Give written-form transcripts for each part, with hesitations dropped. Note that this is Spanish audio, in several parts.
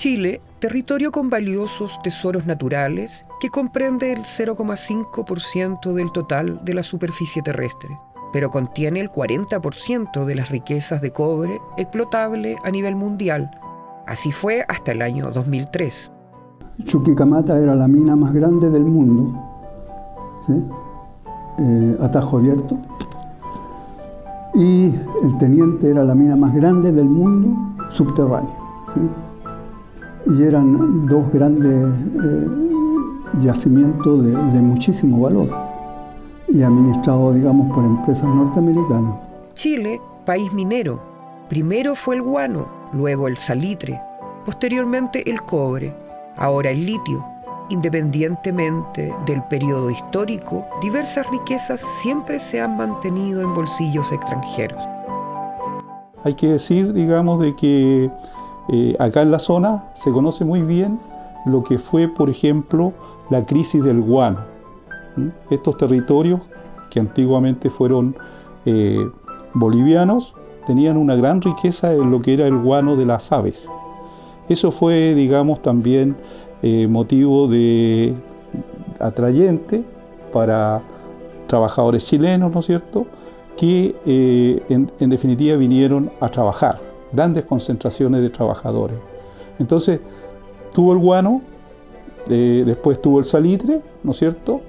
Chile, territorio con valiosos tesoros naturales que comprende el 0,5% del total de la superficie terrestre, pero contiene el 40% de las riquezas de cobre explotable a nivel mundial. Así fue hasta el año 2003. Chuquicamata era la mina más grande del mundo, ¿sí? Atajo abierto. Y el Teniente era la mina más grande del mundo subterránea, ¿sí? Y eran dos grandes yacimientos de muchísimo valor y administrados, digamos, por empresas norteamericanas. Chile, país minero. Primero fue el guano, luego el salitre, posteriormente el cobre, ahora el litio. Independientemente del periodo histórico, diversas riquezas siempre se han mantenido en bolsillos extranjeros. Hay que decir, digamos, de que acá en la zona se conoce muy bien lo que fue, por ejemplo, la crisis del guano. Estos territorios que antiguamente fueron bolivianos tenían una gran riqueza en lo que era el guano de las aves. Eso fue, digamos, también motivo de atrayente para trabajadores chilenos, ¿no es cierto?, que en definitiva vinieron a trabajar, grandes concentraciones de trabajadores. Entonces, tuvo el guano, después tuvo el salitre, ¿no es cierto?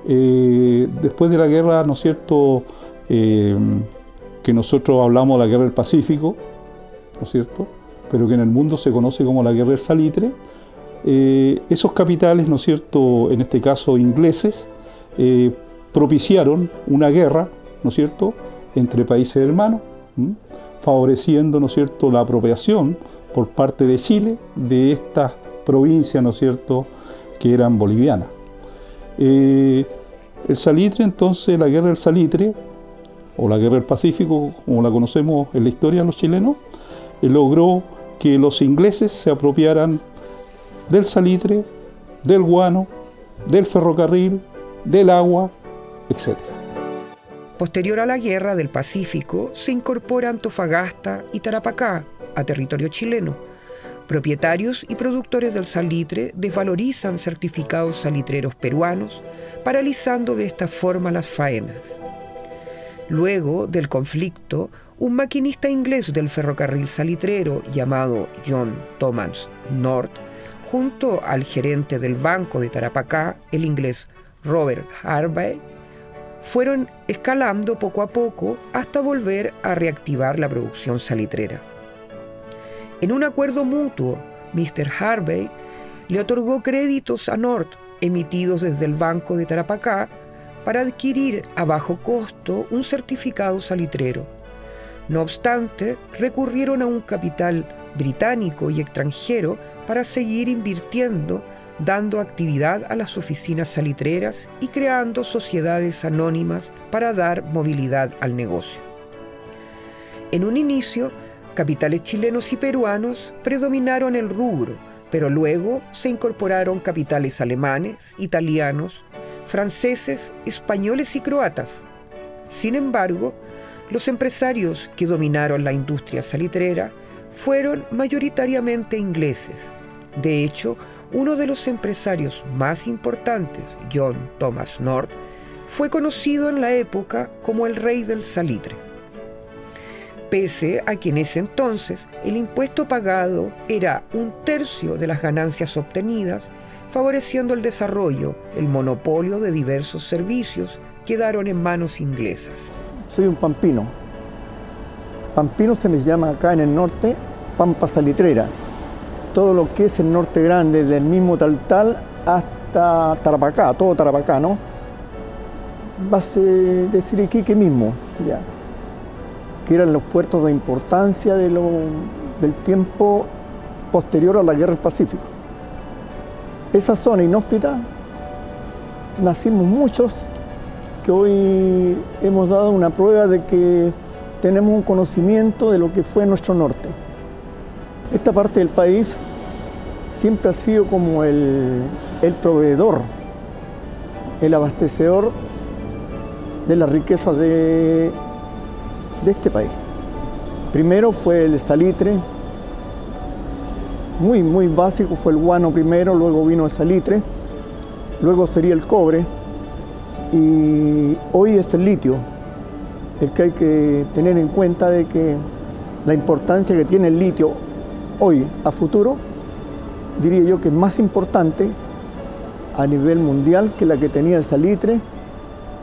Después de la guerra, ¿no es cierto?, que nosotros hablamos de la guerra del Pacífico, ¿no es cierto?, pero que en el mundo se conoce como la guerra del salitre. Esos capitales, ¿no es cierto?, en este caso ingleses, propiciaron una guerra, ¿no es cierto?, entre países hermanos, favoreciendo, ¿no es cierto?, la apropiación por parte de Chile de estas provincias, ¿no es cierto?, que eran bolivianas. El salitre, entonces, la guerra del salitre, o la guerra del Pacífico, como la conocemos en la historia de los chilenos, logró que los ingleses se apropiaran del salitre, del guano, del ferrocarril, del agua, etc. Posterior a la Guerra del Pacífico, se incorpora Antofagasta y Tarapacá a territorio chileno. Propietarios y productores del salitre desvalorizan certificados salitreros peruanos, paralizando de esta forma las faenas. Luego del conflicto, un maquinista inglés del ferrocarril salitrero llamado John Thomas North, junto al gerente del Banco de Tarapacá, el inglés Robert Harvey, fueron escalando poco a poco hasta volver a reactivar la producción salitrera. En un acuerdo mutuo, Mr. Harvey le otorgó créditos a North emitidos desde el Banco de Tarapacá para adquirir a bajo costo un certificado salitrero. No obstante, recurrieron a un capital británico y extranjero para seguir invirtiendo, dando actividad a las oficinas salitreras y creando sociedades anónimas para dar movilidad al negocio. En un inicio, capitales chilenos y peruanos predominaron el rubro, pero luego se incorporaron capitales alemanes, italianos, franceses, españoles y croatas. Sin embargo, los empresarios que dominaron la industria salitrera fueron mayoritariamente ingleses. De hecho, uno de los empresarios más importantes, John Thomas North, fue conocido en la época como el rey del salitre. Pese a que en ese entonces el impuesto pagado era 1/3 de las ganancias obtenidas, favoreciendo el desarrollo, el monopolio de diversos servicios quedaron en manos inglesas. Soy un pampino. Pampino se les llama acá en el norte pampa salitrera. Todo lo que es el norte grande, desde el mismo Taltal hasta Tarapacá, todo Tarapacá, ¿no? Base de Siriquique mismo, ya. Que eran los puertos de importancia del tiempo posterior a la Guerra del Pacífico. Esa zona inhóspita, nacimos muchos que hoy hemos dado una prueba de que tenemos un conocimiento de lo que fue nuestro norte. Esta parte del país siempre ha sido como el proveedor, el abastecedor de las riquezas de este país. Primero fue el salitre, muy básico fue el guano primero, luego vino el salitre, luego sería el cobre y hoy es el litio, el que hay que tener en cuenta de que la importancia que tiene el litio hoy a futuro, diría yo que es más importante a nivel mundial que la que tenía el salitre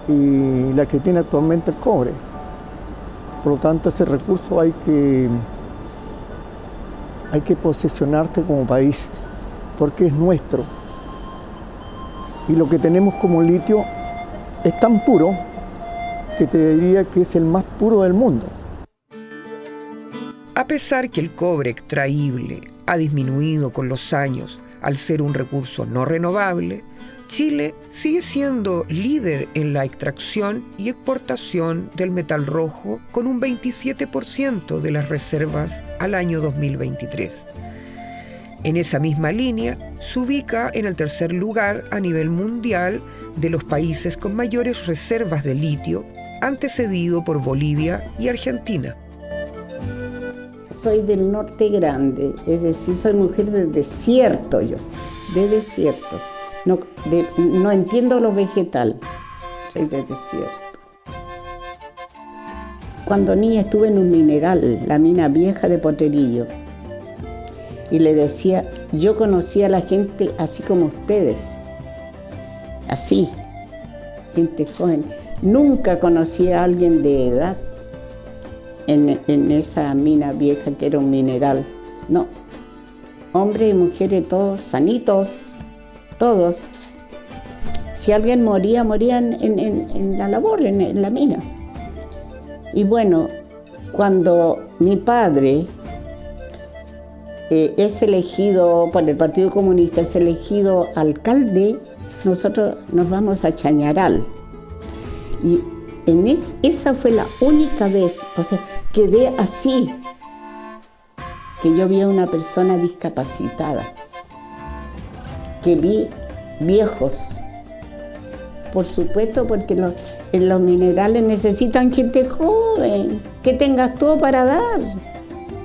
y la que tiene actualmente el cobre. Por lo tanto, ese recurso hay que posesionarte como país, porque es nuestro. Y lo que tenemos como litio es tan puro que te diría que es el más puro del mundo. A pesar que el cobre extraíble ha disminuido con los años al ser un recurso no renovable, Chile sigue siendo líder en la extracción y exportación del metal rojo con un 27% de las reservas al año 2023. En esa misma línea, se ubica en el tercer lugar a nivel mundial de los países con mayores reservas de litio, antecedido por Bolivia y Argentina. Soy del norte grande, es decir, soy mujer del desierto yo, de desierto. No entiendo lo vegetal, soy de desierto. Cuando niña estuve en un mineral, la mina vieja de Potrerillo, y le decía, yo conocía a la gente así como ustedes, así, gente joven. Nunca conocí a alguien de edad en esa mina vieja que era un mineral, no. Hombres y mujeres todos sanitos, todos. Si alguien moría, morían en la labor, en la mina. Y bueno, cuando mi padre es elegido por el Partido Comunista, es elegido alcalde, nosotros nos vamos a Chañaral. Y esa fue la única vez, o sea, quedé así, que yo vi a una persona discapacitada, que vi viejos, por supuesto, porque en los minerales necesitan gente joven, que tengas todo para dar.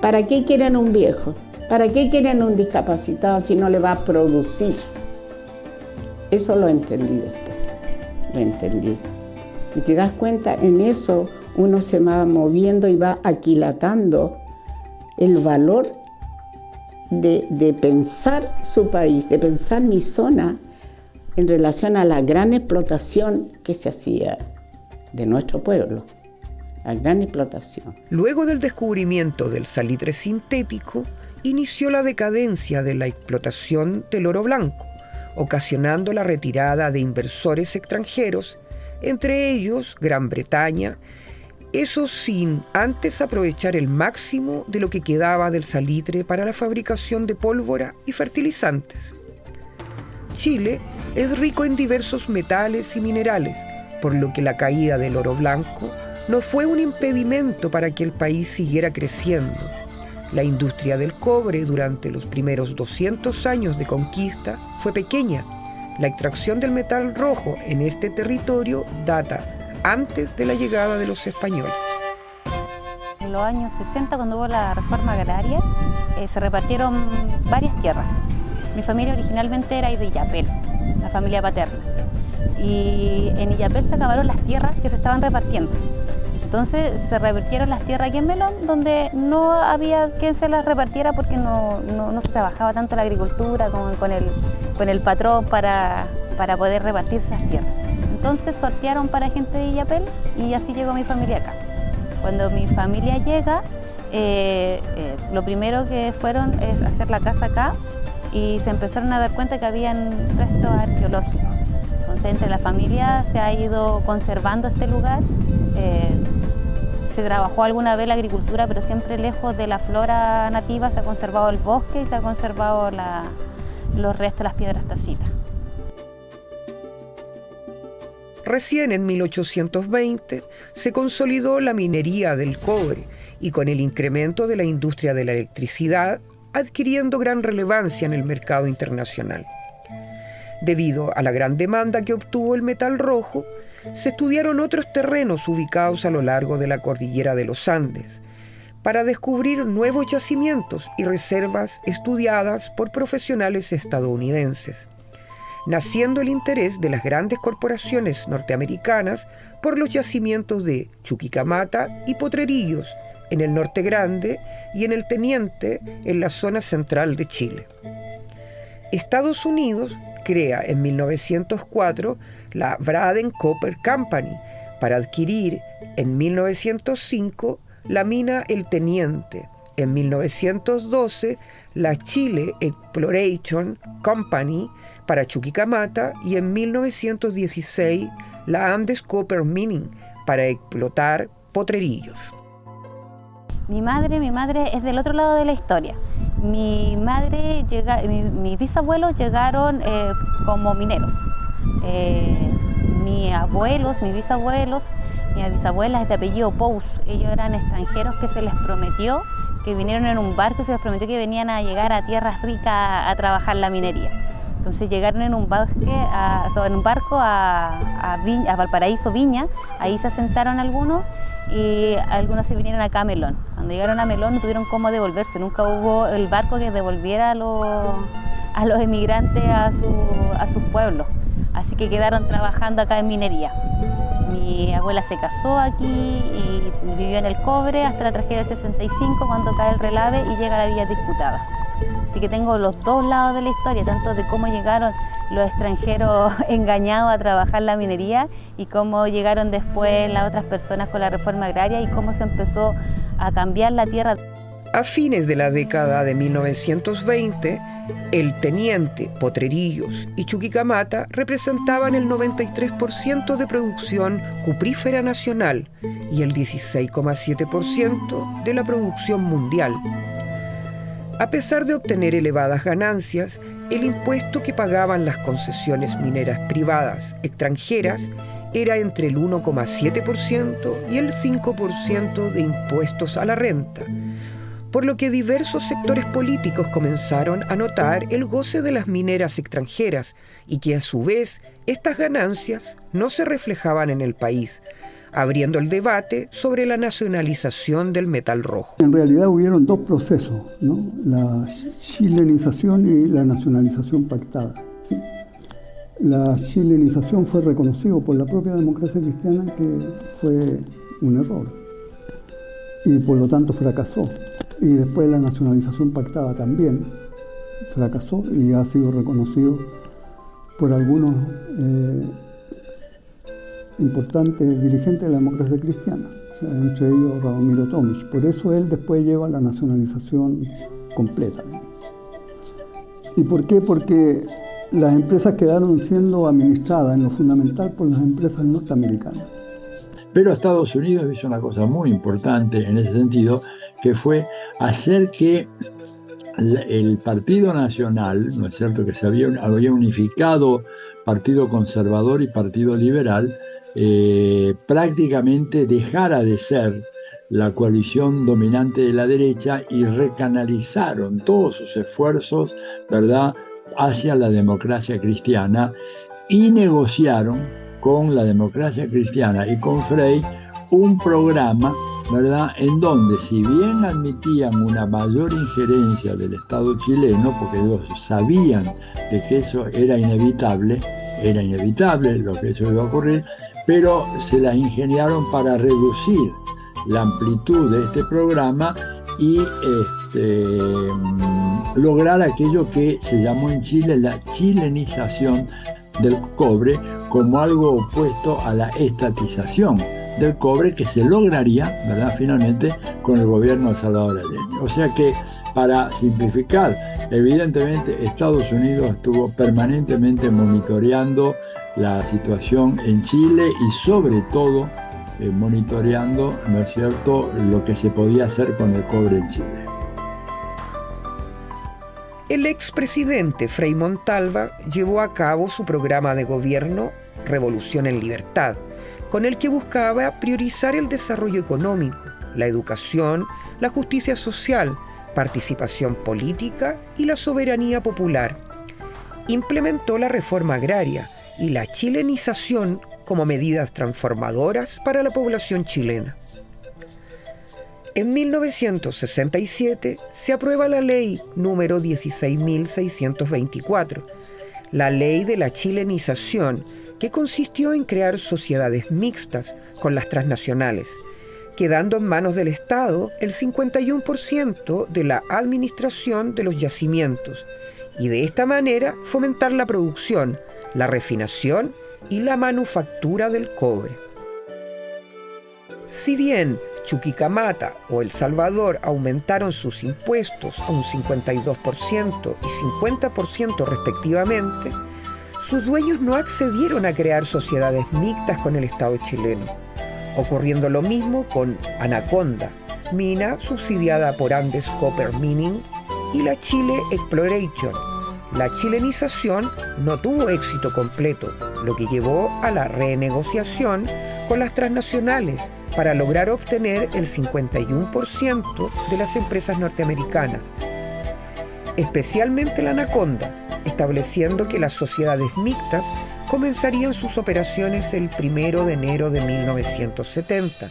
¿Para qué quieren un viejo? ¿Para qué quieren un discapacitado si no le va a producir? Eso lo entendí después, lo entendí. Y te das cuenta, en eso uno se va moviendo y va aquilatando el valor de pensar su país, de pensar mi zona en relación a la gran explotación que se hacía de nuestro pueblo, la gran explotación. Luego del descubrimiento del salitre sintético, inició la decadencia de la explotación del oro blanco, ocasionando la retirada de inversores extranjeros, entre ellos Gran Bretaña, eso sin antes aprovechar el máximo de lo que quedaba del salitre para la fabricación de pólvora y fertilizantes. Chile es rico en diversos metales y minerales, por lo que la caída del oro blanco no fue un impedimento para que el país siguiera creciendo. La industria del cobre durante los primeros 200 años de conquista fue pequeña. La extracción del metal rojo en este territorio data antes de la llegada de los españoles. En los años 60, cuando hubo la reforma agraria, se repartieron varias tierras. Mi familia originalmente era de Illapel, la familia paterna. Y en Illapel se acabaron las tierras que se estaban repartiendo. Entonces se repartieron las tierras aquí en Melón, donde no había quien se las repartiera porque no se trabajaba tanto la agricultura con el patrón para poder repartirse esas tierras. Entonces sortearon para gente de Illapel y así llegó mi familia acá. Cuando mi familia llega, lo primero que fueron es hacer la casa acá y se empezaron a dar cuenta que habían restos arqueológicos. Entonces entre la familia se ha ido conservando este lugar. Se trabajó alguna vez la agricultura, pero siempre lejos de la flora nativa. Se ha conservado el bosque y se ha conservado los restos de las piedras tacitas. Recién en 1820 se consolidó la minería del cobre y con el incremento de la industria de la electricidad adquiriendo gran relevancia en el mercado internacional. Debido a la gran demanda que obtuvo el metal rojo, se estudiaron otros terrenos ubicados a lo largo de la cordillera de los Andes, para descubrir nuevos yacimientos y reservas estudiadas por profesionales estadounidenses, naciendo el interés de las grandes corporaciones norteamericanas por los yacimientos de Chuquicamata y Potrerillos en el Norte Grande y en el Teniente en la zona central de Chile. Estados Unidos crea en 1904 la Braden Copper Company para adquirir en 1905 la mina El Teniente, en 1912 la Chile Exploration Company para Chuquicamata y en 1916 la Andes Copper Mining para explotar Potrerillos. Mi madre es del otro lado de la historia. Mis bisabuelos llegaron como mineros. Mis bisabuelos, mi bisabuela es de apellido Pous. Ellos eran extranjeros que se les prometió, que vinieron en un barco y se les prometió que venían a llegar a tierras ricas a trabajar la minería. Entonces llegaron en un barco a Valparaíso, Viña, ahí se asentaron algunos y algunos se vinieron acá a Melón. Cuando llegaron a Melón no tuvieron cómo devolverse, nunca hubo el barco que devolviera a los emigrantes a sus pueblos, así que quedaron trabajando acá en minería. Mi abuela se casó aquí y vivió en el cobre hasta la tragedia del 65 cuando cae el relave y llega la Villa Disputada. Así que tengo los dos lados de la historia, tanto de cómo llegaron los extranjeros engañados a trabajar la minería y cómo llegaron después las otras personas con la reforma agraria y cómo se empezó a cambiar la tierra. A fines de la década de 1920, El Teniente, Potrerillos y Chuquicamata representaban el 93% de producción cuprífera nacional y el 16,7% de la producción mundial. A pesar de obtener elevadas ganancias, el impuesto que pagaban las concesiones mineras privadas extranjeras era entre el 1,7% y el 5% de impuestos a la renta, por lo que diversos sectores políticos comenzaron a notar el goce de las mineras extranjeras y que a su vez estas ganancias no se reflejaban en el país, abriendo el debate sobre la nacionalización del metal rojo. En realidad hubieron dos procesos, ¿no? La chilenización y la nacionalización pactada, ¿sí? La chilenización fue reconocido por la propia democracia cristiana que fue un error y por lo tanto fracasó. Y después la nacionalización pactada también fracasó y ha sido reconocido por algunos importantes dirigentes de la democracia cristiana, o sea, entre ellos Radomiro Tomic. Por eso él después lleva la nacionalización completa. ¿Y por qué? Porque las empresas quedaron siendo administradas en lo fundamental por las empresas norteamericanas. Pero Estados Unidos hizo una cosa muy importante en ese sentido, que fue hacer que el Partido Nacional, ¿no es cierto?, que se había unificado Partido Conservador y Partido Liberal, prácticamente dejara de ser la coalición dominante de la derecha y recanalizaron todos sus esfuerzos, ¿verdad?, hacia la democracia cristiana y negociaron con la democracia cristiana y con Frei un programa, ¿verdad?, en donde si bien admitían una mayor injerencia del Estado chileno, porque ellos sabían de que eso era inevitable lo que eso iba a ocurrir, pero se las ingeniaron para reducir la amplitud de este programa y lograr aquello que se llamó en Chile la chilenización del cobre, como algo opuesto a la estatización del cobre que se lograría, ¿verdad?, finalmente con el gobierno de Salvador Allende. O sea que, para simplificar, evidentemente Estados Unidos estuvo permanentemente monitoreando la situación en Chile y sobre todo monitoreando, ¿no es cierto?, lo que se podía hacer con el cobre en Chile. El expresidente Frei Montalva llevó a cabo su programa de gobierno Revolución en Libertad, con el que buscaba priorizar el desarrollo económico, la educación, la justicia social, participación política y la soberanía popular. Implementó la reforma agraria y la chilenización como medidas transformadoras para la población chilena. En 1967 se aprueba la ley número 16.624, la ley de la chilenización, que consistió en crear sociedades mixtas con las transnacionales, quedando en manos del Estado el 51% de la administración de los yacimientos, y de esta manera fomentar la producción, la refinación y la manufactura del cobre. Si bien Chuquicamata o El Salvador aumentaron sus impuestos a un 52% y 50% respectivamente, sus dueños no accedieron a crear sociedades mixtas con el Estado chileno, ocurriendo lo mismo con Anaconda, mina subsidiada por Andes Copper Mining, y la Chile Exploration. La chilenización no tuvo éxito completo, lo que llevó a la renegociación con las transnacionales para lograr obtener el 51% de las empresas norteamericanas, especialmente la Anaconda, estableciendo que las sociedades mixtas comenzarían sus operaciones el 1 de enero de 1970,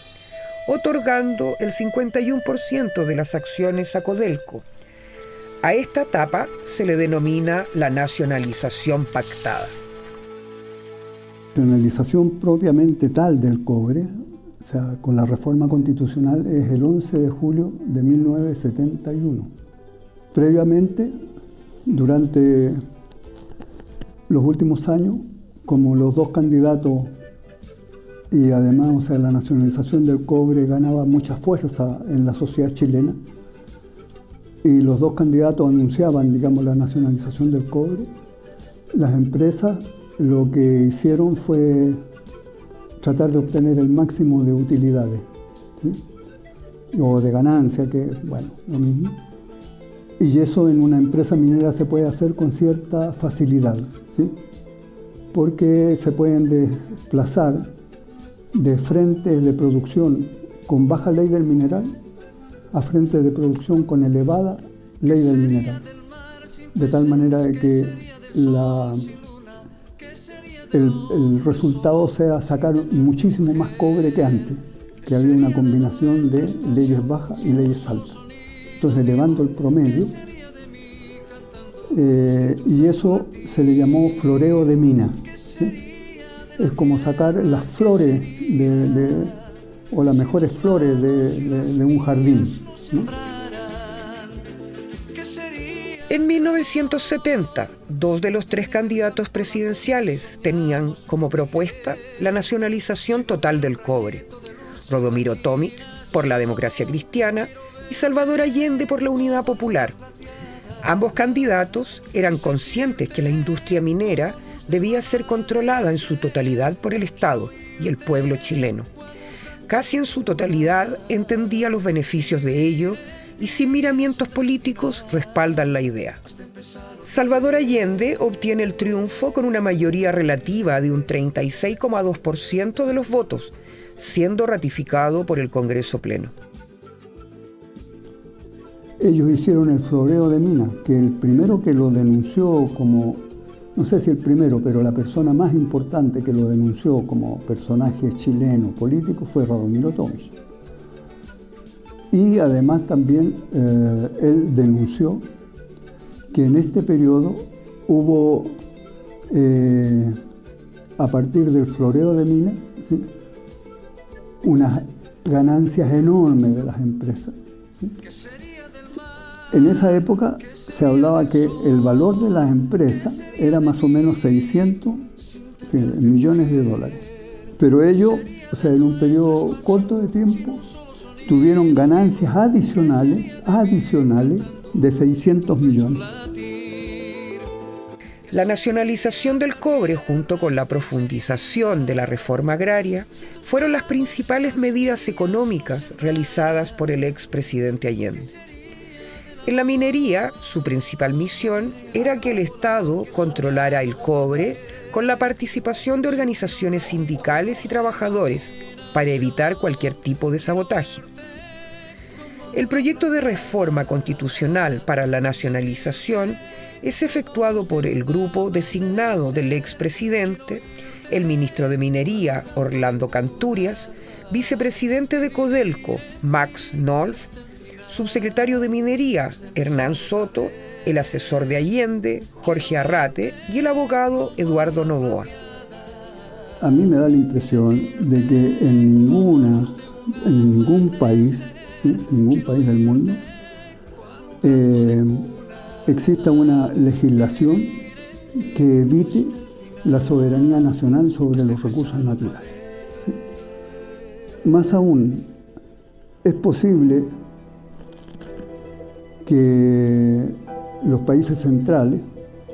otorgando el 51% de las acciones a Codelco. A esta etapa se le denomina la nacionalización pactada. La nacionalización propiamente tal del cobre, o sea, con la reforma constitucional, es el 11 de julio de 1971. Previamente, durante los últimos años, como los dos candidatos y además, o sea, la nacionalización del cobre ganaba mucha fuerza en la sociedad chilena, y los dos candidatos anunciaban, digamos, la nacionalización del cobre, las empresas lo que hicieron fue tratar de obtener el máximo de utilidades, ¿sí? O de ganancia, que bueno, lo mismo. Y eso en una empresa minera se puede hacer con cierta facilidad, ¿sí? Porque se pueden desplazar de frentes de producción con baja ley del mineral a frentes de producción con elevada ley del mineral. De tal manera de que el resultado sea sacar muchísimo más cobre que antes, que había una combinación de leyes bajas y leyes altas. Entonces, elevando el promedio, y eso se le llamó floreo de mina, ¿sí? Es como sacar las flores o las mejores flores de un jardín, ¿no? En 1970, 2 de los 3 candidatos presidenciales tenían como propuesta la nacionalización total del cobre. Rodomiro Tomic, por la Democracia Cristiana, y Salvador Allende, por la Unidad Popular. Ambos candidatos eran conscientes que la industria minera debía ser controlada en su totalidad por el Estado y el pueblo chileno. Casi en su totalidad entendía los beneficios de ello y sin miramientos políticos respaldan la idea. Salvador Allende obtiene el triunfo con una mayoría relativa de un 36,2% de los votos, siendo ratificado por el Congreso Pleno. Ellos hicieron el floreo de mina, que el primero que lo denunció como, no sé si el primero, pero la persona más importante que lo denunció como personaje chileno político fue Rodomiro Tomic. Y además también él denunció que en este periodo hubo, a partir del floreo de mina, ¿sí?, unas ganancias enormes de las empresas, ¿sí? En esa época se hablaba que el valor de las empresas era más o menos 600 millones de dólares. Pero ellos, o sea, en un periodo corto de tiempo, tuvieron ganancias adicionales de 600 millones. La nacionalización del cobre, junto con la profundización de la reforma agraria, fueron las principales medidas económicas realizadas por el expresidente Allende. En la minería, su principal misión era que el Estado controlara el cobre con la participación de organizaciones sindicales y trabajadores para evitar cualquier tipo de sabotaje. El proyecto de reforma constitucional para la nacionalización es efectuado por el grupo designado del expresidente, el ministro de Minería, Orlando Canturias, Vicepresidente de Codelco, Max Nolf, subsecretario de Minería, Hernán Soto, el asesor de Allende, Jorge Arrate, y el abogado Eduardo Novoa. A mí me da la impresión de que en ningún país, ¿sí? Ningún país del mundo, exista una legislación que evite la soberanía nacional sobre los recursos naturales. ¿Sí? Más aún, es posible que los países centrales,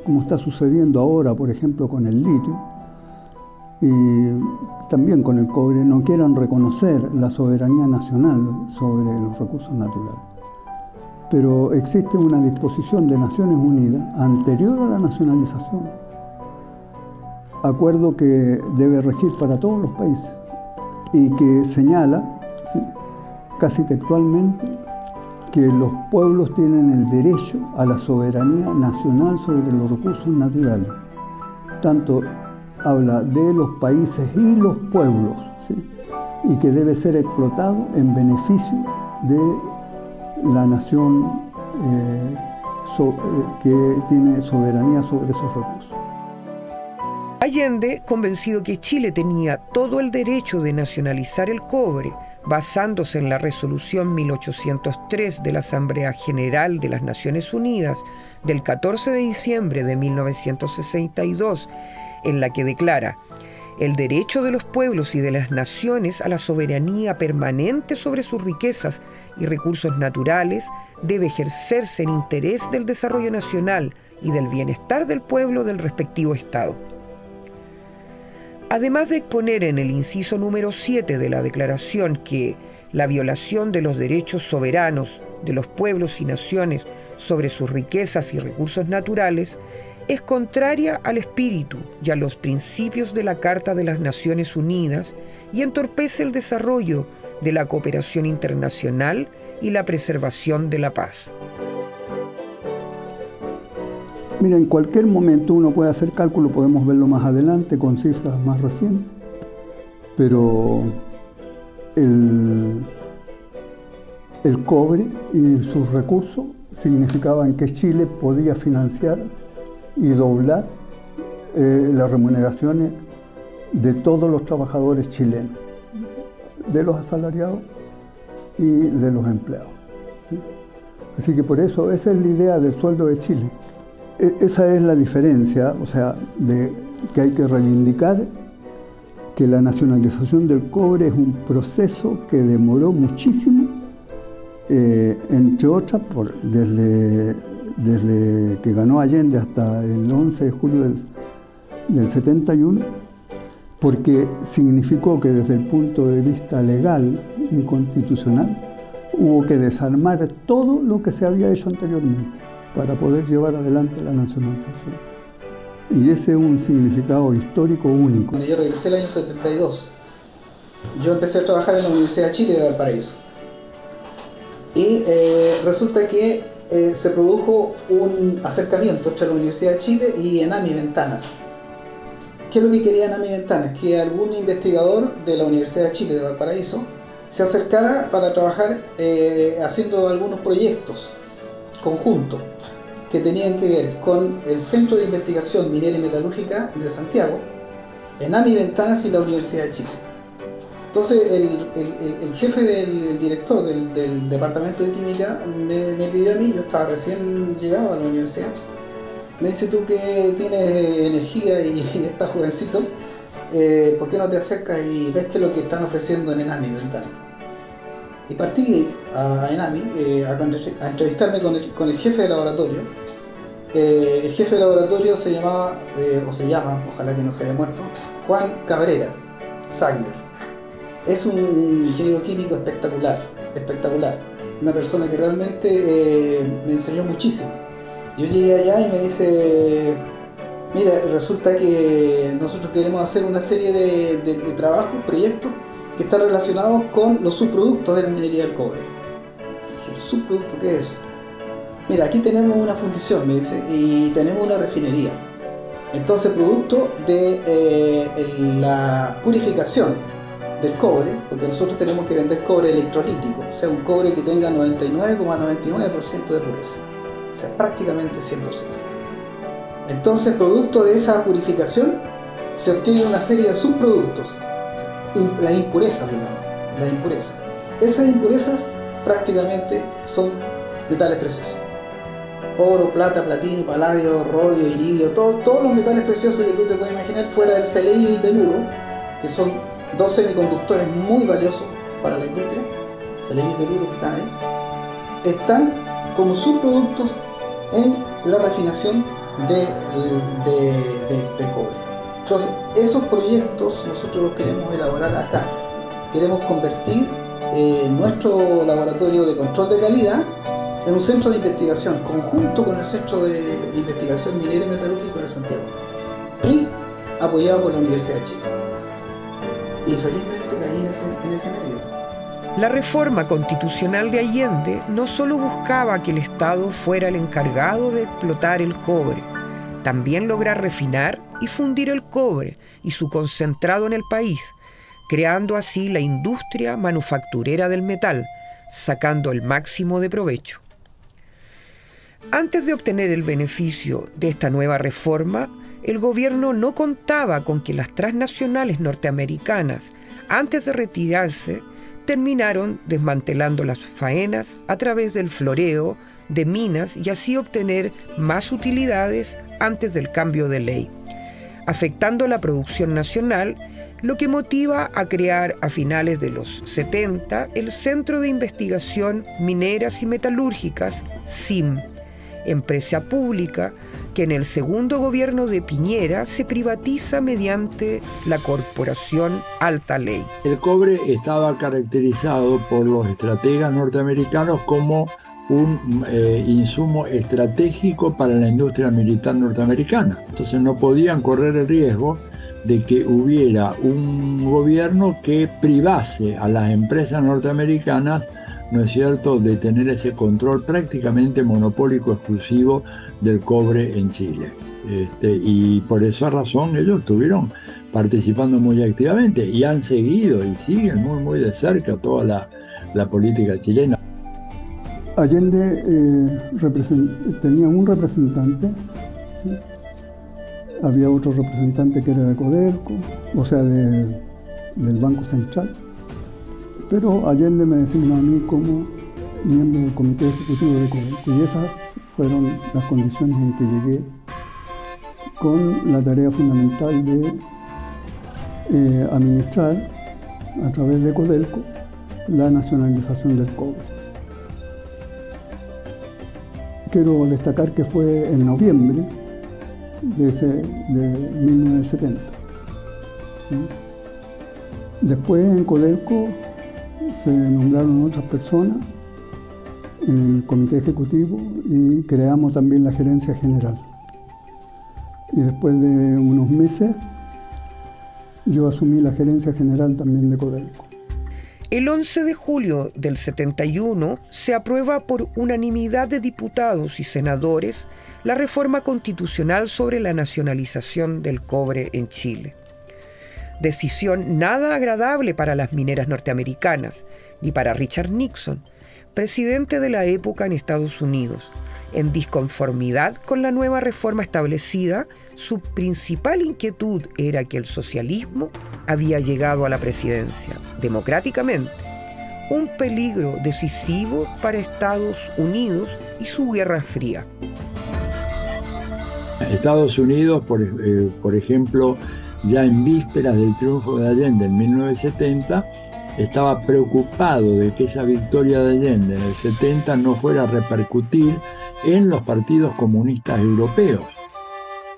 como está sucediendo ahora, por ejemplo, con el litio, y también con el cobre, no quieran reconocer la soberanía nacional sobre los recursos naturales. Pero existe una disposición de Naciones Unidas anterior a la nacionalización, acuerdo que debe regir para todos los países y que señala, ¿sí?, casi textualmente, que los pueblos tienen el derecho a la soberanía nacional sobre los recursos naturales. Tanto habla de los países y los pueblos, ¿sí?, y que debe ser explotado en beneficio de la nación que tiene soberanía sobre esos recursos. Allende, convencido que Chile tenía todo el derecho de nacionalizar el cobre, basándose en la resolución 1803 de la Asamblea General de las Naciones Unidas del 14 de diciembre de 1962, en la que declara el derecho de los pueblos y de las naciones a la soberanía permanente sobre sus riquezas y recursos naturales, debe ejercerse en interés del desarrollo nacional y del bienestar del pueblo del respectivo Estado. Además de exponer en el inciso número 7 de la Declaración que la violación de los derechos soberanos de los pueblos y naciones sobre sus riquezas y recursos naturales es contraria al espíritu y a los principios de la Carta de las Naciones Unidas y entorpece el desarrollo de la cooperación internacional y la preservación de la paz. Mira, en cualquier momento uno puede hacer cálculo, podemos verlo más adelante con cifras más recientes, pero el cobre y sus recursos significaban que Chile podía financiar y doblar las remuneraciones de todos los trabajadores chilenos, de los asalariados y de los empleados, ¿sí? Así que por eso esa es la idea del sueldo de Chile. Esa es la diferencia, o sea, de que hay que reivindicar que la nacionalización del cobre es un proceso que demoró muchísimo, entre otras, desde que ganó Allende hasta el 11 de julio del 71, porque significó que desde el punto de vista legal y constitucional hubo que desarmar todo lo que se había hecho anteriormente para poder llevar adelante la nacionalización. Y ese es un significado histórico único. Cuando yo regresé el año 72, yo empecé a trabajar en la Universidad de Chile de Valparaíso. Y resulta que se produjo un acercamiento entre la Universidad de Chile y Enami Ventanas. ¿Qué es lo que quería Enami Ventanas? Que algún investigador de la Universidad de Chile de Valparaíso se acercara para trabajar haciendo algunos proyectos conjuntos que tenían que ver con el Centro de Investigación Minera y Metalúrgica de Santiago, Enami Ventanas y la Universidad de Chile. Entonces el jefe del director del departamento de química me pidió a mí, yo estaba recién llegado a la universidad, me dice: tú que tienes energía y estás jovencito, ¿por qué no te acercas y ves qué es lo que están ofreciendo en Enami Ventanas? Y partí a Enami a entrevistarme con el jefe de laboratorio. El jefe de laboratorio se llamaba, o se llama, ojalá que no se haya muerto, Juan Cabrera Sagner. Es un ingeniero químico espectacular, una persona que realmente me enseñó muchísimo. Yo llegué allá y me dice: mira, resulta que nosotros queremos hacer una serie de trabajos, proyectos que están relacionados con los subproductos de la minería del cobre. Dije: ¿los subproductos qué es eso? Mira, aquí tenemos una fundición, me dice, y tenemos una refinería. Entonces, producto de la purificación del cobre, porque nosotros tenemos que vender cobre electrolítico, o sea, un cobre que tenga 99,99% de pureza, o sea, prácticamente 100%. Entonces, producto de esa purificación, se obtiene una serie de subproductos, las impurezas, digamos, las impurezas. Esas impurezas prácticamente son metales preciosos. Oro, plata, platino, paladio, rodio, iridio, todos los metales preciosos que tú te puedes imaginar, fuera del selenio y del teluro, que son dos semiconductores muy valiosos para la industria, selenio y teluro que están ahí, están como subproductos en la refinación del cobre. Entonces, esos proyectos nosotros los queremos elaborar acá. Queremos convertir nuestro laboratorio de control de calidad en un centro de investigación conjunto con el Centro de Investigación Minera y Metalúrgico de Santiago y apoyado por la Universidad de Chile. Y felizmente caí en ese medio. La reforma constitucional de Allende no solo buscaba que el Estado fuera el encargado de explotar el cobre, también lograr refinar y fundir el cobre y su concentrado en el país, creando así la industria manufacturera del metal, sacando el máximo de provecho. Antes de obtener el beneficio de esta nueva reforma, el gobierno no contaba con que las transnacionales norteamericanas, antes de retirarse, terminaron desmantelando las faenas a través del floreo de minas y así obtener más utilidades antes del cambio de ley, afectando la producción nacional, lo que motiva a crear a finales de los 70 el Centro de Investigación Mineras y Metalúrgicas, CIM, empresa pública que en el segundo gobierno de Piñera se privatiza mediante la Corporación Alta Ley. El cobre estaba caracterizado por los estrategas norteamericanos como un insumo estratégico para la industria militar norteamericana. Entonces no podían correr el riesgo de que hubiera un gobierno que privase a las empresas norteamericanas, ¿no es cierto?, de tener ese control prácticamente monopólico exclusivo del cobre en Chile. Y por esa razón ellos estuvieron participando muy activamente y han seguido y siguen muy de cerca toda la política chilena. Allende tenía un representante, ¿sí? Había otro representante que era de Codelco, o sea, del Banco Central. Pero Allende me designó a mí como miembro del Comité Ejecutivo de Codelco y esas fueron las condiciones en que llegué con la tarea fundamental de administrar a través de Codelco la nacionalización del cobre. Quiero destacar que fue en noviembre de 1970. ¿Sí? Después en Codelco se nombraron otras personas en el comité ejecutivo y creamos también la gerencia general. Y después de unos meses yo asumí la gerencia general también de Codelco. El 11 de julio del 71 se aprueba por unanimidad de diputados y senadores la reforma constitucional sobre la nacionalización del cobre en Chile. Decisión nada agradable para las mineras norteamericanas, ni para Richard Nixon, presidente de la época en Estados Unidos. En disconformidad con la nueva reforma establecida, su principal inquietud era que el socialismo había llegado a la presidencia democráticamente, un peligro decisivo para Estados Unidos y su Guerra Fría. Estados Unidos, por ejemplo, ya en vísperas del triunfo de Allende en 1970, estaba preocupado de que esa victoria de Allende en el 70 no fuera a repercutir en los partidos comunistas europeos.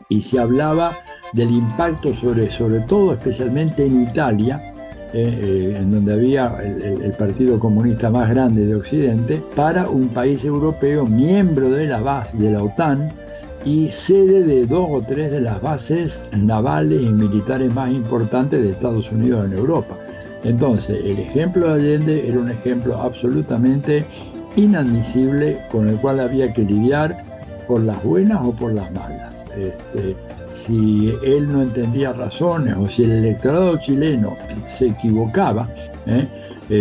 Y se hablaba del impacto sobre todo, especialmente en Italia, en donde había el partido comunista más grande de Occidente, para un país europeo miembro de la base de la OTAN y sede de 2 o 3 de las bases navales y militares más importantes de Estados Unidos en Europa. Entonces, el ejemplo de Allende era un ejemplo absolutamente inadmisible con el cual había que lidiar por las buenas o por las malas. si él no entendía razones o si el electorado chileno se equivocaba,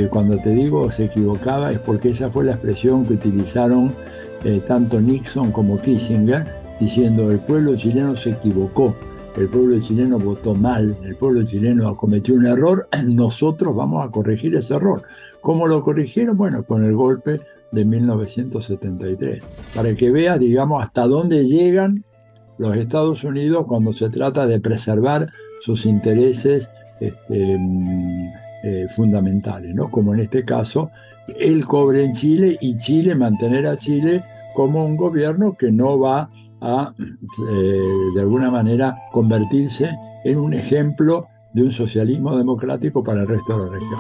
cuando te digo se equivocaba es porque esa fue la expresión que utilizaron tanto Nixon como Kissinger, diciendo el pueblo chileno se equivocó, el pueblo chileno votó mal, el pueblo chileno cometió un error, nosotros vamos a corregir ese error. ¿Cómo lo corrigieron? Bueno, con el golpe de 1973. Para que veas, digamos, hasta dónde llegan los Estados Unidos cuando se trata de preservar sus intereses fundamentales, ¿no? Como en este caso, el cobre en Chile y Chile mantener a Chile como un gobierno que no va a, de alguna manera, convertirse en un ejemplo de un socialismo democrático para el resto de la región.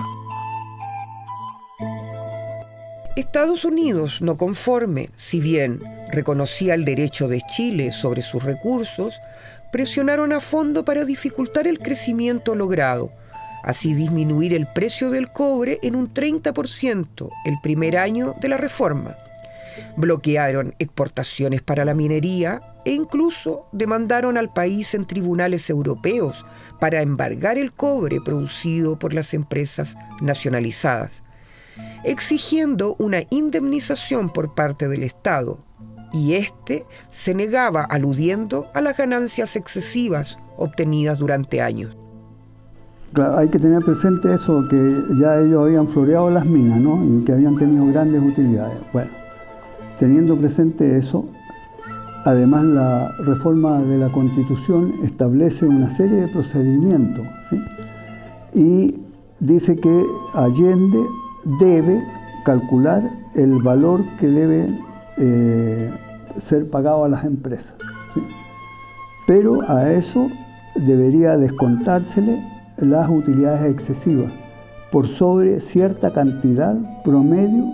Estados Unidos, no conforme, si bien reconocía el derecho de Chile sobre sus recursos, presionaron a fondo para dificultar el crecimiento logrado, así disminuir el precio del cobre en un 30% el primer año de la reforma. Bloquearon exportaciones para la minería e incluso demandaron al país en tribunales europeos para embargar el cobre producido por las empresas nacionalizadas, exigiendo una indemnización por parte del Estado, y este se negaba aludiendo a las ganancias excesivas obtenidas durante años. Claro, hay que tener presente eso, que ya ellos habían floreado las minas, ¿no? Y que habían tenido grandes utilidades. Bueno, teniendo presente eso, además la reforma de la Constitución establece una serie de procedimientos, ¿sí? Y dice que Allende debe calcular el valor que debe ser pagado a las empresas, ¿sí? Pero a eso debería descontársele las utilidades excesivas por sobre cierta cantidad promedio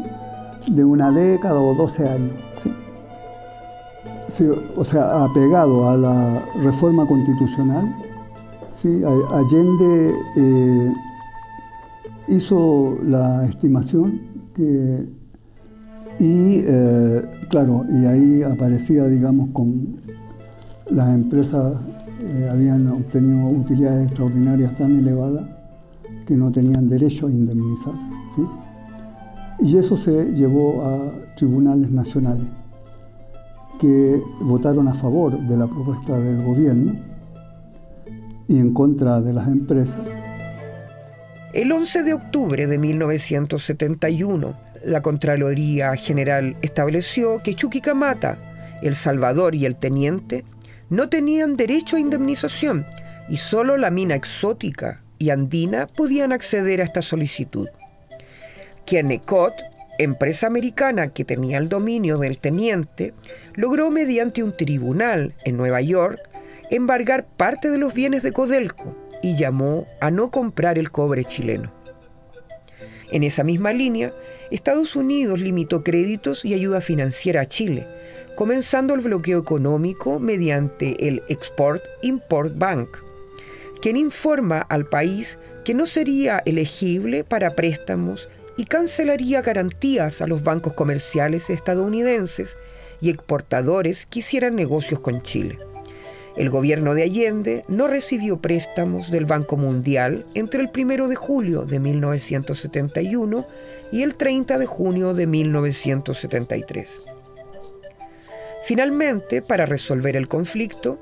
de una década o 12 años, ¿sí? Sí, o sea, apegado a la reforma constitucional, ¿sí? Allende hizo la estimación claro, y ahí aparecía, digamos, con las empresas habían obtenido utilidades extraordinarias tan elevadas que no tenían derecho a indemnizar, ¿sí? Y eso se llevó a tribunales nacionales que votaron a favor de la propuesta del gobierno y en contra de las empresas. El 11 de octubre de 1971, la Contraloría General estableció que Chuquicamata, El Salvador y el Teniente no tenían derecho a indemnización y solo la mina exótica y andina podían acceder a esta solicitud. Kennecott, empresa americana que tenía el dominio del Teniente, logró mediante un tribunal en Nueva York embargar parte de los bienes de Codelco y llamó a no comprar el cobre chileno. En esa misma línea, Estados Unidos limitó créditos y ayuda financiera a Chile, comenzando el bloqueo económico mediante el Export-Import Bank, quien informa al país que no sería elegible para préstamos y cancelaría garantías a los bancos comerciales estadounidenses y exportadores que hicieran negocios con Chile. El gobierno de Allende no recibió préstamos del Banco Mundial entre el 1 de julio de 1971 y el 30 de junio de 1973. Finalmente, para resolver el conflicto,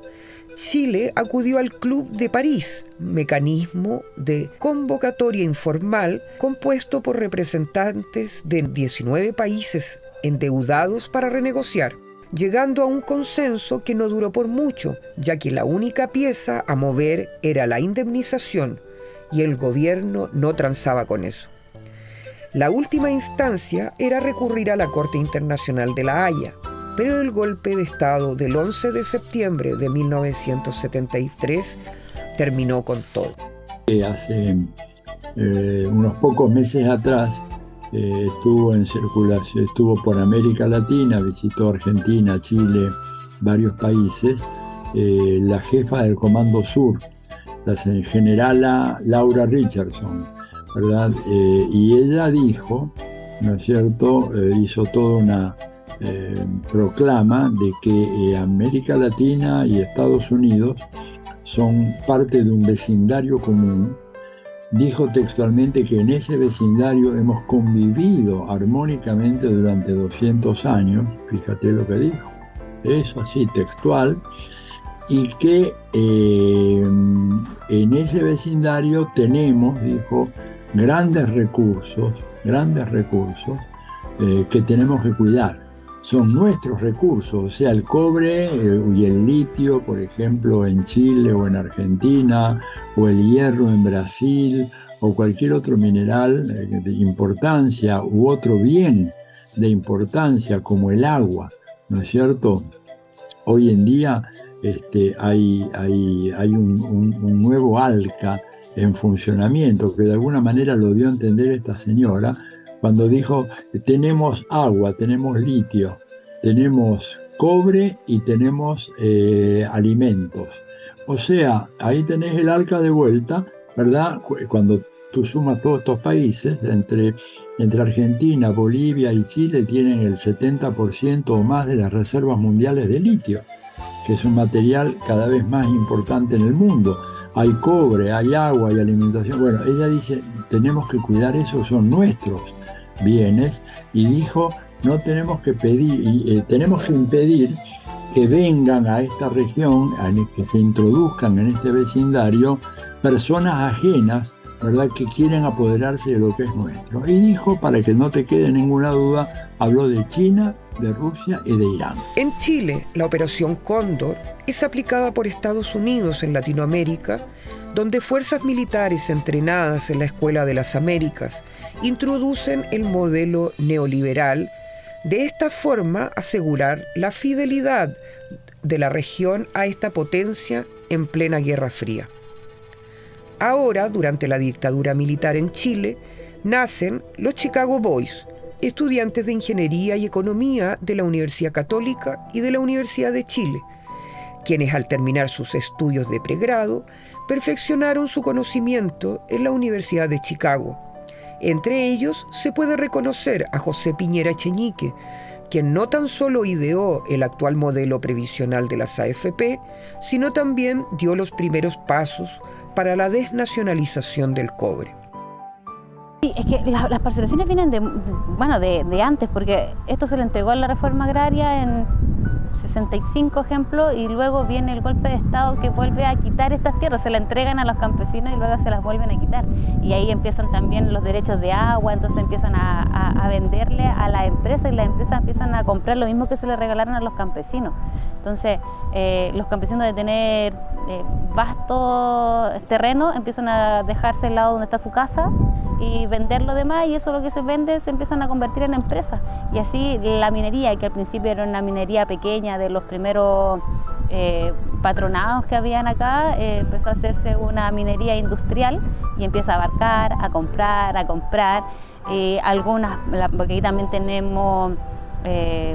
Chile acudió al Club de París, mecanismo de convocatoria informal compuesto por representantes de 19 países endeudados para renegociar, llegando a un consenso que no duró por mucho, ya que la única pieza a mover era la indemnización y el gobierno no transaba con eso. La última instancia era recurrir a la Corte Internacional de La Haya, pero el golpe de Estado del 11 de septiembre de 1973 terminó con todo. Hace unos pocos meses atrás estuvo en circulación, estuvo por América Latina, visitó Argentina, Chile, varios países, la jefa del Comando Sur, la generala Laura Richardson, ¿verdad? Y ella dijo, ¿no es cierto?, hizo toda una proclama de que América Latina y Estados Unidos son parte de un vecindario común. Dijo textualmente que en ese vecindario hemos convivido armónicamente durante 200 años, fíjate lo que dijo, eso así textual, y que en ese vecindario tenemos, dijo, grandes recursos que tenemos que cuidar. Son nuestros recursos, o sea, el cobre y el litio, por ejemplo, en Chile o en Argentina, o el hierro en Brasil, o cualquier otro mineral de importancia, u otro bien de importancia como el agua, ¿no es cierto? Hoy en día hay un nuevo ALCA en funcionamiento, que de alguna manera lo dio a entender esta señora, cuando dijo, tenemos agua, tenemos litio, tenemos cobre y tenemos alimentos. O sea, ahí tenés el ALCA de vuelta, ¿verdad? Cuando tú sumas todos estos países, entre Argentina, Bolivia y Chile, tienen el 70% o más de las reservas mundiales de litio, que es un material cada vez más importante en el mundo. Hay cobre, hay agua, hay alimentación. Bueno, ella dice, tenemos que cuidar eso, son nuestros bienes, y dijo, no tenemos que pedir, tenemos que impedir que vengan a esta región, que se introduzcan en este vecindario personas ajenas, ¿verdad?, que quieren apoderarse de lo que es nuestro. Y dijo, para que no te quede ninguna duda, habló de China, de Rusia y de Irán. En Chile, la Operación Cóndor es aplicada por Estados Unidos en Latinoamérica, donde fuerzas militares entrenadas en la Escuela de las Américas introducen el modelo neoliberal, de esta forma asegurar la fidelidad de la región a esta potencia en plena Guerra Fría. Ahora, durante la dictadura militar en Chile, nacen los Chicago Boys, estudiantes de Ingeniería y Economía de la Universidad Católica y de la Universidad de Chile, quienes al terminar sus estudios de pregrado, perfeccionaron su conocimiento en la Universidad de Chicago. Entre ellos se puede reconocer a José Piñera Echeñique, quien no tan solo ideó el actual modelo previsional de las AFP, sino también dio los primeros pasos para la desnacionalización del cobre. Sí, es que las parcelaciones vienen de antes, porque esto se le entregó a la reforma agraria en 65 ejemplos, y luego viene el golpe de Estado que vuelve a quitar estas tierras, se las entregan a los campesinos y luego se las vuelven a quitar, y ahí empiezan también los derechos de agua, entonces empiezan a venderle a la empresa, y las empresas empiezan a comprar lo mismo que se le regalaron a los campesinos. Entonces los campesinos, de tener vastos terrenos, empiezan a dejarse el lado donde está su casa y vender lo demás, y eso lo que se vende se empiezan a convertir en empresas. Y así la minería, que al principio era una minería pequeña de los primeros patronados que habían acá, empezó a hacerse una minería industrial y empieza a abarcar, a comprar, algunas, porque ahí también tenemos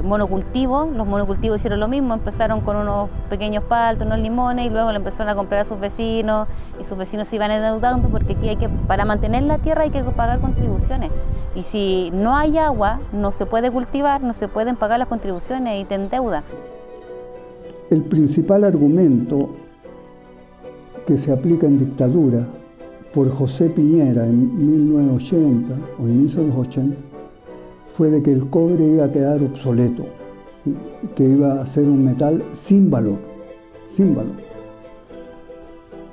monocultivos. Los monocultivos hicieron lo mismo, empezaron con unos pequeños paltos, unos limones, y luego lo empezaron a comprar a sus vecinos, y sus vecinos se iban endeudando, porque aquí para mantener la tierra hay que pagar contribuciones, y si no hay agua no se puede cultivar, no se pueden pagar las contribuciones y te endeuda. El principal argumento que se aplica en dictadura por José Piñera en 1980 o inicio de los 80 fue de que el cobre iba a quedar obsoleto, que iba a ser un metal sin valor.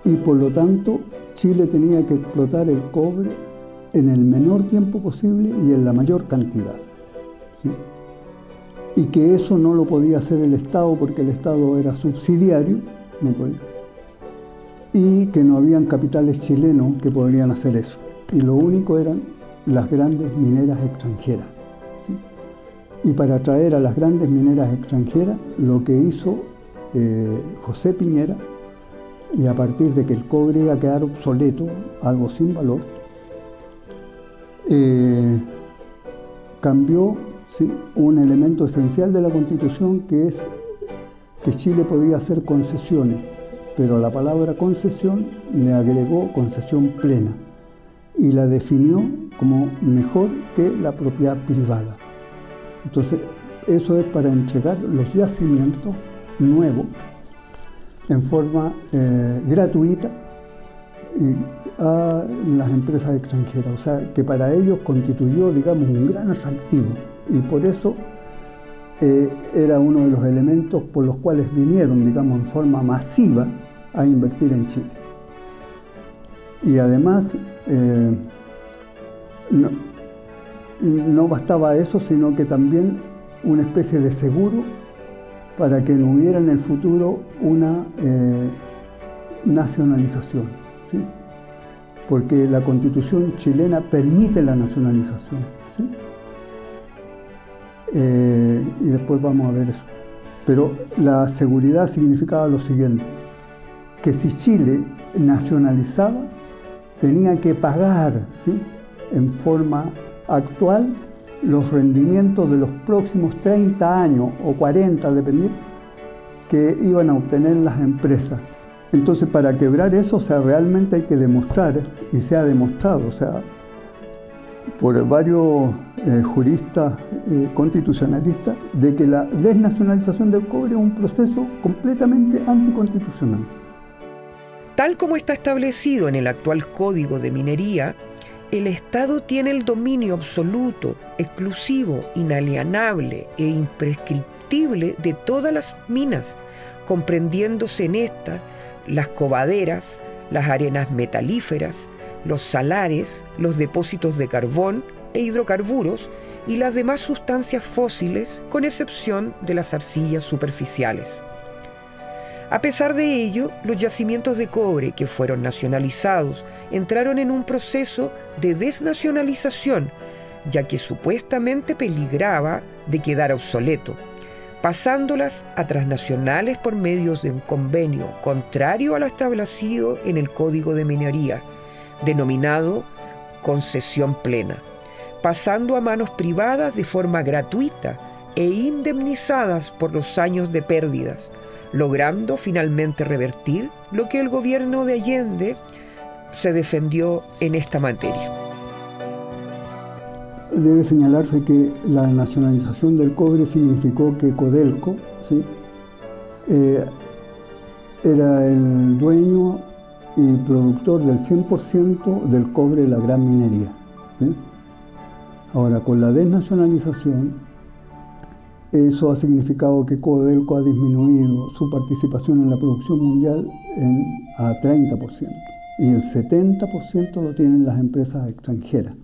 Y por lo tanto, Chile tenía que explotar el cobre en el menor tiempo posible y en la mayor cantidad. ¿Sí? Y que eso no lo podía hacer el Estado, porque el Estado era subsidiario, no podía. Y que no habían capitales chilenos que podrían hacer eso. Y lo único eran las grandes mineras extranjeras. Y para atraer a las grandes mineras extranjeras, lo que hizo José Piñera, y a partir de que el cobre iba a quedar obsoleto, algo sin valor, cambió un elemento esencial de la Constitución, que es que Chile podía hacer concesiones, pero a la palabra concesión le agregó concesión plena y la definió como mejor que la propiedad privada. Entonces, eso es para entregar los yacimientos nuevos en forma gratuita a las empresas extranjeras. O sea, que para ellos constituyó, digamos, un gran atractivo. Y por eso era uno de los elementos por los cuales vinieron, digamos, en forma masiva a invertir en Chile. Y además, no bastaba eso, sino que también una especie de seguro para que no hubiera en el futuro una nacionalización, ¿sí? Porque la Constitución chilena permite la nacionalización, ¿sí? Y después vamos a ver eso. Pero la seguridad significaba lo siguiente, que si Chile nacionalizaba, tenía que pagar, ¿sí?, en forma actual los rendimientos de los próximos 30 años o 40, dependiendo, que iban a obtener las empresas. Entonces, para quebrar eso, o sea, realmente hay que demostrar, y se ha demostrado, o sea, por varios juristas constitucionalistas, de que la desnacionalización del cobre es un proceso completamente anticonstitucional. Tal como está establecido en el actual Código de Minería, el Estado tiene el dominio absoluto, exclusivo, inalienable e imprescriptible de todas las minas, comprendiéndose en estas las cobaderas, las arenas metalíferas, los salares, los depósitos de carbón e hidrocarburos y las demás sustancias fósiles, con excepción de las arcillas superficiales. A pesar de ello, los yacimientos de cobre que fueron nacionalizados entraron en un proceso de desnacionalización, ya que supuestamente peligraba de quedar obsoleto, pasándolas a transnacionales por medio de un convenio contrario a lo establecido en el Código de Minería, denominado concesión plena, pasando a manos privadas de forma gratuita e indemnizadas por los años de pérdidas, logrando finalmente revertir lo que el gobierno de Allende se defendió en esta materia. Debe señalarse que la nacionalización del cobre significó que Codelco, ¿sí?, era el dueño y productor del 100% del cobre de la gran minería, ¿sí? Ahora, con la desnacionalización, eso ha significado que Codelco ha disminuido su participación en la producción mundial a 30%, y el 70% lo tienen las empresas extranjeras.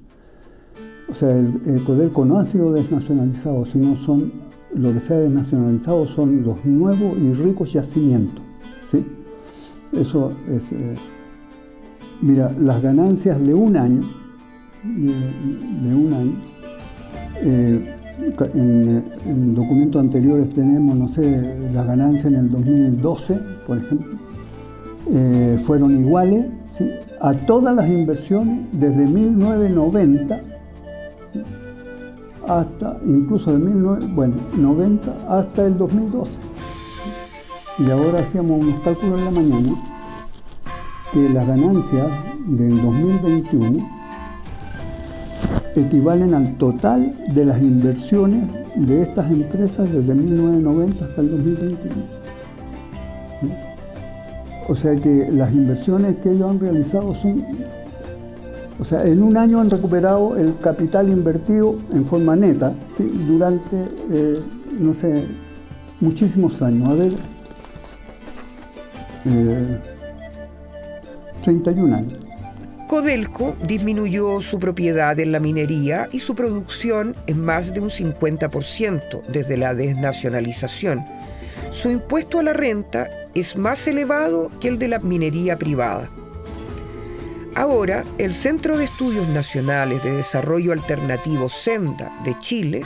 O sea, el Codelco no ha sido desnacionalizado, sino lo que se ha desnacionalizado son los nuevos y ricos yacimientos, ¿sí? Eso es... mira, las ganancias de un año, en documentos anteriores tenemos, no sé, las ganancias en el 2012, por ejemplo, fueron iguales, ¿sí?, a todas las inversiones desde 1990 hasta, incluso de 1990 hasta el 2012. Y ahora hacíamos unos cálculos en la mañana que las ganancias del 2021 equivalen al total de las inversiones de estas empresas desde 1990 hasta el 2021. ¿Sí? O sea que las inversiones que ellos han realizado o sea, en un año han recuperado el capital invertido en forma neta, ¿sí?, durante, no sé, muchísimos años. A ver, 31 años. Codelco disminuyó su propiedad en la minería y su producción en más de un 50% desde la desnacionalización. Su impuesto a la renta es más elevado que el de la minería privada. Ahora, el Centro de Estudios Nacionales de Desarrollo Alternativo Senda de Chile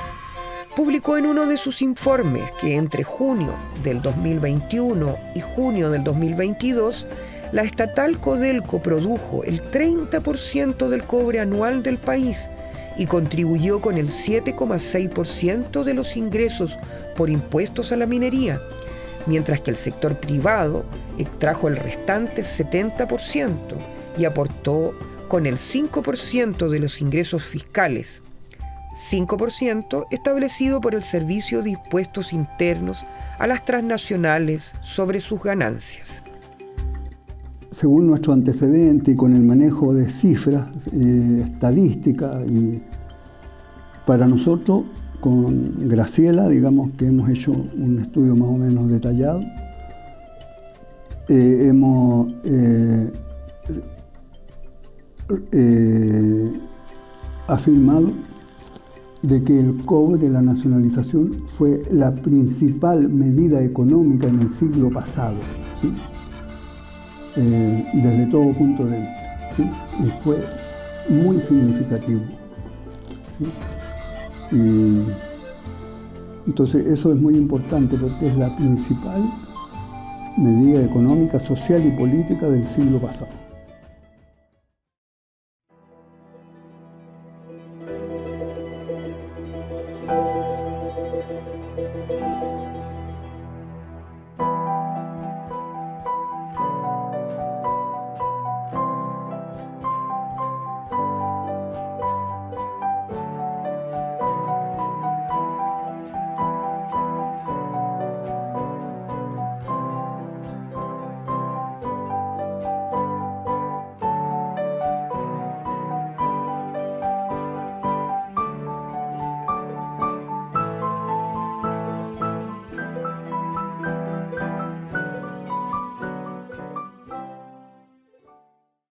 publicó en uno de sus informes que entre junio del 2021 y junio del 2022 la estatal Codelco produjo el 30% del cobre anual del país y contribuyó con el 7,6% de los ingresos por impuestos a la minería, mientras que el sector privado extrajo el restante 70% y aportó con el 5% de los ingresos fiscales, 5% establecido por el Servicio de Impuestos Internos a las transnacionales sobre sus ganancias. Según nuestro antecedente y con el manejo de cifras, estadísticas, y para nosotros, con Graciela, digamos que hemos hecho un estudio más o menos detallado, hemos afirmado de que el cobre, la nacionalización, fue la principal medida económica en el siglo pasado, ¿sí? Desde todo punto de vista, ¿sí? Y fue muy significativo, ¿sí? Y entonces eso es muy importante porque es la principal medida económica, social y política del siglo pasado.